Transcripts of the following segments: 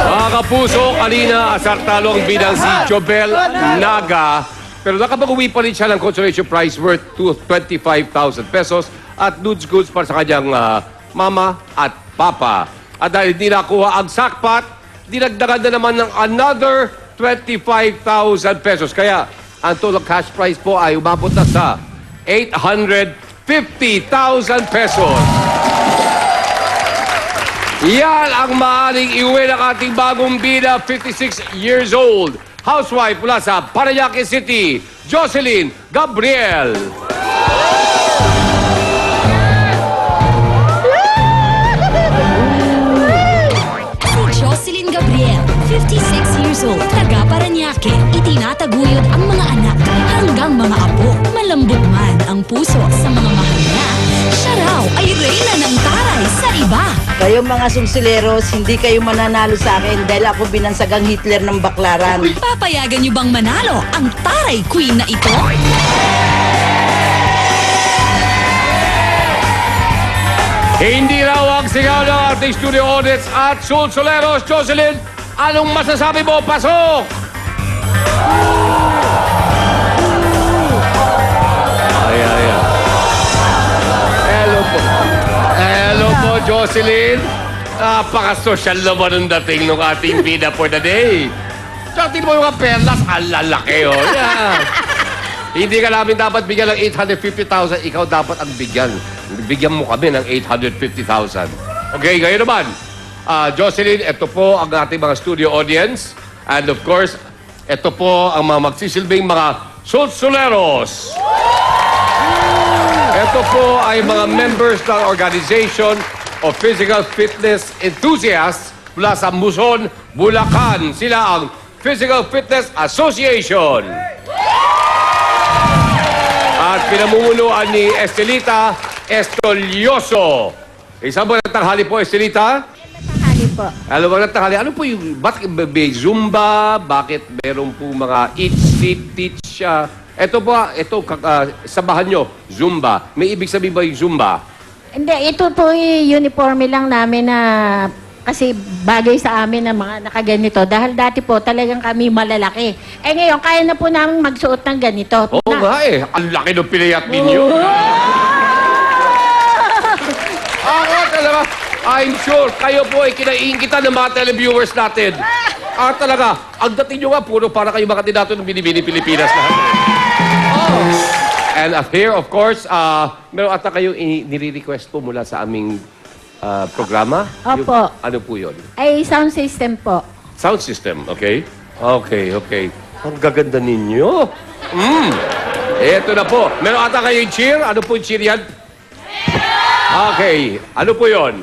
Mga kapuso, kanina asartalo ang bidang si Jobel Naga. Pero nakapag-uwi pa rin siya ng consolation prize worth 25,000 pesos at nudes goods para sa kanyang mama at papa. At dahil hindi nakuha ang sackpot, dinagdagan na naman ng another 25,000 pesos. Kaya ang total cash prize po ay umabot na sa 850,000 pesos. Yan ang maaaring iuwi ng ating bagong bida, 56 years old. Housewife mula sa Parañaque City, Jocelyn Gabriel. Si Jocelyn Gabriel, 56 years old, taga Parañaque, itinataguyod ang mga anak hanggang mga apo. Malambot man ang puso sa mga mahal niya, siya raw ay reyna ng taray sa iba. Kayong mga sumsileros, hindi kayo mananalo sa akin dahil ako binansagang Hitler ng Baklaran. Papayagan niyo bang manalo ang taray queen na ito? Hindi raw ang sigaw ng ating studio audience at Sulsoleros. Jocelyn, anong masasabi mo? Pasok! Ay. Hello po. Hello po, Jocelyn. Napaka-social naman ang dating ng ating bida for the day. Tsaka tingnan mo yung mga perlas, ang lalaki, oh. Yeah. Hindi ka namin dapat bigyan ng 850,000. Ikaw dapat ang bigyan. Bigyan mo kami ng 850,000. Okay, ngayon naman. Jocelyn, ito po ang ating mga studio audience. And of course, ito po ang mga magsisilbing mga Sulsoleros. Ito po ay mga members ng Organization of Physical Fitness Enthusiasts mula sa Muson, Bulacan. Sila ang Physical Fitness Association. At pinamumunuan ni Estelita Estolioso. Isang buwan ng tanghali po, Estelita. Tanghali po. Alam mo ng tanghali, ano po yung, bakit may Zumba? Bakit meron po mga eat, sleep, teach? Ito po, sabahan nyo, Zumba. May ibig sabihin ba yung Zumba? Hindi, ito po yung uniforme lang namin na kasi bagay sa amin na mga nakaganito. Dahil dati po talagang kami malalaki. Eh ngayon, kaya na po namin magsuot ng ganito. Oo nga eh, ang laki ng pinayat ninyo. Ako talaga, I'm sure kayo po ay kinaiingitan ng mga televiewers natin. Talaga, ang dating nyo nga, puro para kayo mga kandidato ng Binibini Pilipinas lahat. And here, of course, meron ata kayo nire-request po mula sa aming programa. Opo. Ano po yun? Ay, sound system po. Sound system, okay? Okay. Ang gaganda ninyo. Eto na po. Meron ata kayong cheer? Ano po yung cheer yan? Okay. Ano po yun?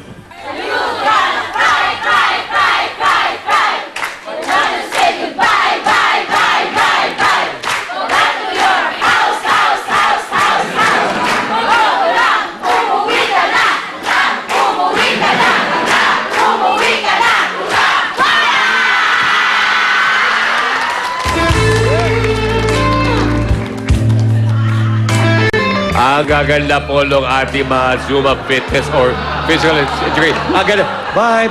Ang gaganda po ng ating mga Zumba fitness or physical education. Ang ganda. Bye.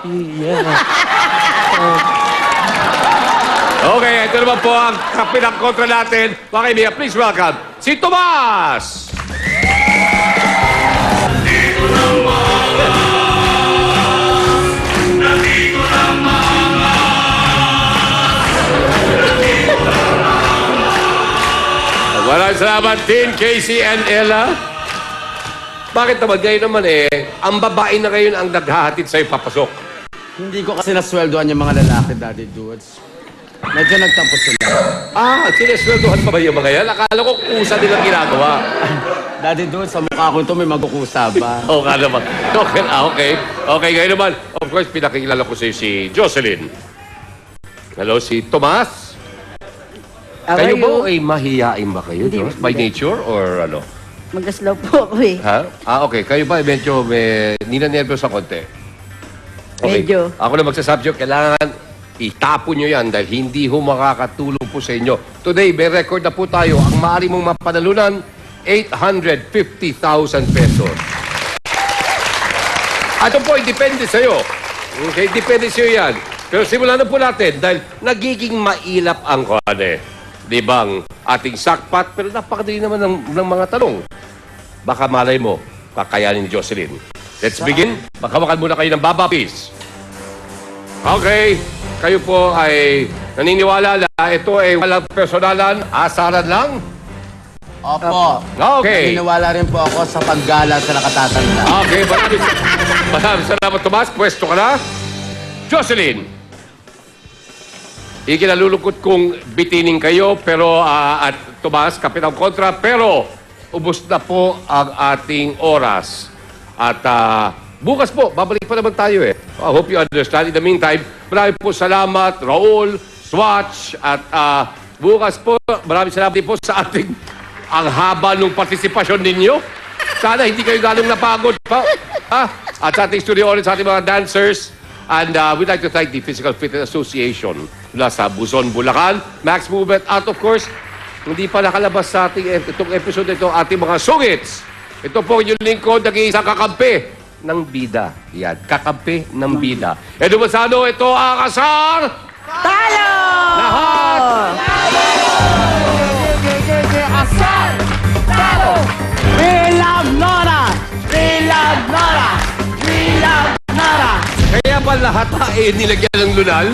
Yeah. Okay, ito naman po ang kapinang-kontra natin. Mga kaibigan, please welcome si Tomas! Maraming salamat din, Casey and Ella. Bakit naman ngayon naman ang babae na ngayon ang naghahatid sa'yo papasok? Hindi ko kasi nasweldoan yung mga lalaki, Daddy Dudes. Medyo nagtapos sila. Sinesweldohan pa ba yung mga yan? Akala ko kusa nilang ginagawa. Daddy Dudes, sa mukha ko ito may magkukusa ba? Oo nga naman. Okay. Okay, ngayon naman. Of course, pinakilala ko sa'yo si Jocelyn. Hello, si Tomas. Kayo ba ay mahiyain ba kayo, Diyos? By nature or ano? Magaslaw po ako eh. Ha? Okay. Kayo ba medyo ninanervous sa konti? Okay. Medyo. Ako na magsasubject, kailangan itapon nyo yan dahil hindi ho makakatulong po sa inyo. Today, may record na po tayo. Ang maaari mong mapanalunan, 850,000 pesos. Ito po, depende sa'yo. Okay, depende sa'yo yan. Pero simulan na po natin dahil nagiging mailap ang kwane. Di ba ang ating sakpat? Pero napakadali naman ng mga tanong. Baka malay mo, kakayanin ni Jocelyn. Let's begin. Maghawakan muna kayo ng Baba Peace. Okay, kayo po ay naniniwala na ito ay walang personalan, asaran lang? Opo. Okay. Naniniwala rin po ako sa paggala sa nakatatanda. Okay, maraming salamat, Tomas. Pwesto ka na. Jocelyn, ikinalulungkot kong bitinin kayo, pero at Tomas, Kapitang Kontra, pero ubos na po ang ating oras. At bukas po, babalik pa naman tayo eh. I hope you understand. In the meantime, maraming po salamat, Raul, Swatch, at bukas po, maraming salamat din po sa ating ang haba ng partisipasyon ninyo. Sana hindi kayo ganong napagod pa. At sa ating studio audience, sa ating mga dancers. And we'd like to thank the Physical Fitness Association mula sa Buzon, Bulacan, Max Movement, at of course, hindi pa nakalabas sa ating itong episode ito, ating mga sungits. Ito po yung lingkod, nag-iisang kakampi ng bida. Yan, kakampi ng bida. Edo Masano, ito ang Asar! Talo! Lahat! Asal! Talo! We love Nora! We love Nora! We love Nora! Kaya ba lahat ay nilagyan ng lunal?